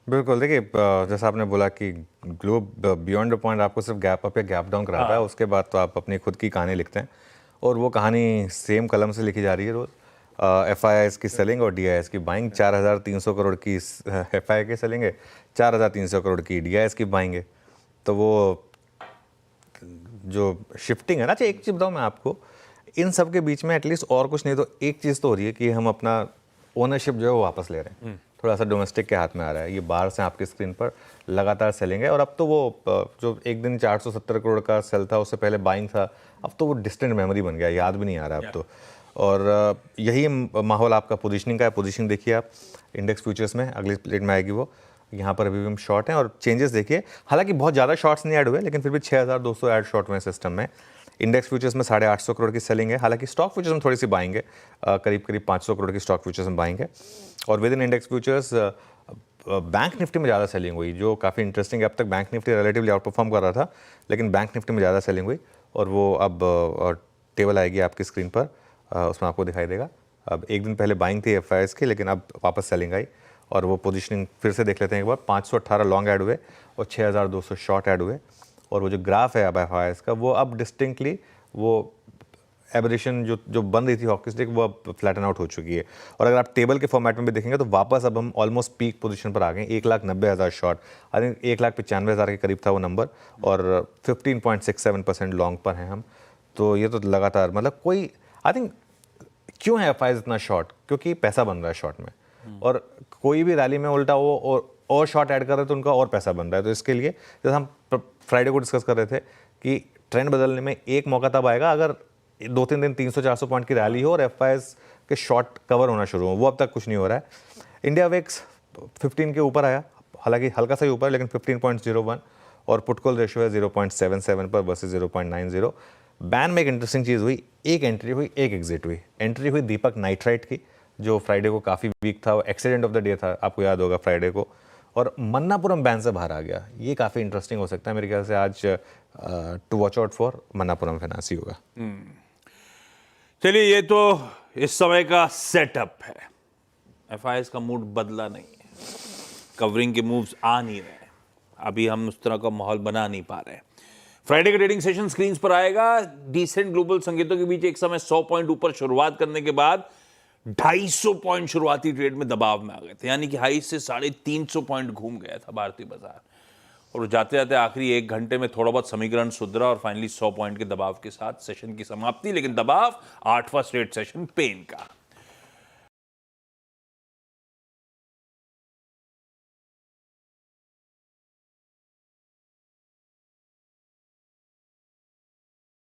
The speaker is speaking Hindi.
बिल्कुल। देखिए जैसा आपने बोला कि ग्लोब बियॉन्ड द पॉइंट आपको सिर्फ गैप अप या गैप डाउन कराता है, उसके बाद तो आप अपनी खुद की कहानी लिखते हैं और वो कहानी सेम कलम से लिखी जा रही है रोज़। एफ की सेलिंग और डी की बाइंग, 4,300 करोड़ की एफ के सेलिंग है, 4,300 करोड़ की डी की बाइंग है। तो वो जो शिफ्टिंग है ना, अच्छा एक चीज़ बताऊँ मैं आपको, इन सब के बीच में एटलीस्ट और कुछ नहीं तो एक चीज़ तो हो रही है कि हम अपना ओनरशिप जो है वो वापस ले रहे हैं। थोड़ा सा डोमेस्टिक के हाथ में आ रहा है, ये बाहर से आपकी स्क्रीन पर लगातार सेलिंग है। और अब तो वो जो एक दिन 470 करोड़ का सेल था, उससे पहले बाइंग था, अब तो वो डिस्टेंट मेमोरी बन गया, याद भी नहीं आ रहा अब तो। और यही माहौल आपका पोजीशनिंग का है। पोजीशनिंग देखिए आप इंडेक्स फ्यूचर्स में, अगली प्लेट में आएगी वो। यहाँ पर अभी भी हम शॉर्ट हैं और चेंजेस देखिए, हालांकि बहुत ज़्यादा शॉर्ट्स नहीं ऐड हुए, लेकिन फिर भी 6,200 ऐड शॉर्ट हुए सिस्टम में। इंडेक्स फ्यूचर्स में 850 करोड़ की सेलिंग है, हालांकि स्टॉक फ्यूचर्स में थोड़ी सी बाइंग है, करीब करीब 500 करोड़ की स्टॉक फ्यूचर्स में बाइंग है। और with in index futures bank Nifty में ज़्यादा सेलिंग हुई, जो काफ़ी इंटरेस्टिंग है। अब तक bank Nifty relatively out perform कर रहा था, लेकिन बैंक निफ्टी में ज़्यादा सेलिंग हुई। और वो अब टेबल आएगी आपकी स्क्रीन पर, उसमें आपको दिखाई देगा। अब एक दिन पहले बाइंग थी एफ की, लेकिन अब वापस सेलिंग आई। और वो पोजीशनिंग फिर से देख लेते हैं एक बार। 518 लॉन्ग ऐड हुए और 6,200 शॉर्ट ऐड हुए। और वो जो ग्राफ है अब एफ का, वो अब डिस्टिंक्टली वो एबरेशन जो बन रही थी हॉकी स्टिक, वो अब फ्लैटन आउट हो चुकी है। और अगर आप टेबल के फॉर्मेट में भी देखेंगे तो वापस अब हम ऑलमोस्ट पीक पोजीशन पर आ गए। 1,90,000 शॉर्ट, आई थिंक 1,95,000 के करीब था वो नंबर, और 15.67% लॉन्ग पर हैं हम। तो ये तो लगातार मतलब कोई, आई थिंक क्यों है एफ इतना शॉर्ट, क्योंकि पैसा बन रहा है शॉर्ट में। और कोई भी रैली में उल्टा वो और शॉर्ट ऐड कर रहे हैं तो उनका और पैसा बन रहा है। तो इसके लिए जैसे हम फ्राइडे को डिस्कस कर रहे थे कि ट्रेंड बदलने में एक मौका तब आएगा अगर 2-3 दिन 300-400 पॉइंट की रैली हो और एफ के शॉर्ट कवर होना शुरू हो। वो अब तक कुछ नहीं हो रहा है। इंडिया वेक्स 15 के ऊपर आया, हालांकि हल्का सा ही ऊपर, लेकिन 15.01, और पुट कॉल रेशियो है 0.77 पर वर्सेस 0.90। बैन में एक इंटरेस्टिंग चीज़ हुई, एक एंट्री हुई एक एग्जिट हुई। एंट्री हुई दीपक नाइट्राइट की, जो फ्राइडे को काफ़ी वीक था, एक्सीडेंट ऑफ द डे था, आपको याद होगा फ्राइडे को। और मन्नापुरम बैन से बाहर आ गया। ये काफ़ी इंटरेस्टिंग हो सकता है मेरे ख्याल से। आज to watch out for Manappuram finance ही होगा। चलिए, ये तो इस समय का सेटअप है। एफआईएस का मूड बदला नहीं है, कवरिंग के मूव्स आ नहीं रहे, अभी हम उस तरह का माहौल बना नहीं पा रहे। फ्राइडे का ट्रेडिंग सेशन स्क्रीन पर आएगा। डिसेंट ग्लोबल संकेतों के बीच एक समय 100 पॉइंट ऊपर शुरुआत करने के बाद 250 पॉइंट शुरुआती ट्रेड में दबाव में आ गए थे, यानी कि हाई से 350 पॉइंट घूम गया था भारतीय बाजार। और जाते जाते आखिरी 1 घंटे में थोड़ा बहुत समीकरण सुधरा और फाइनली 100 पॉइंट के दबाव के साथ सेशन की समाप्ति। लेकिन दबाव 8वां स्ट्रेट सेशन पेन का।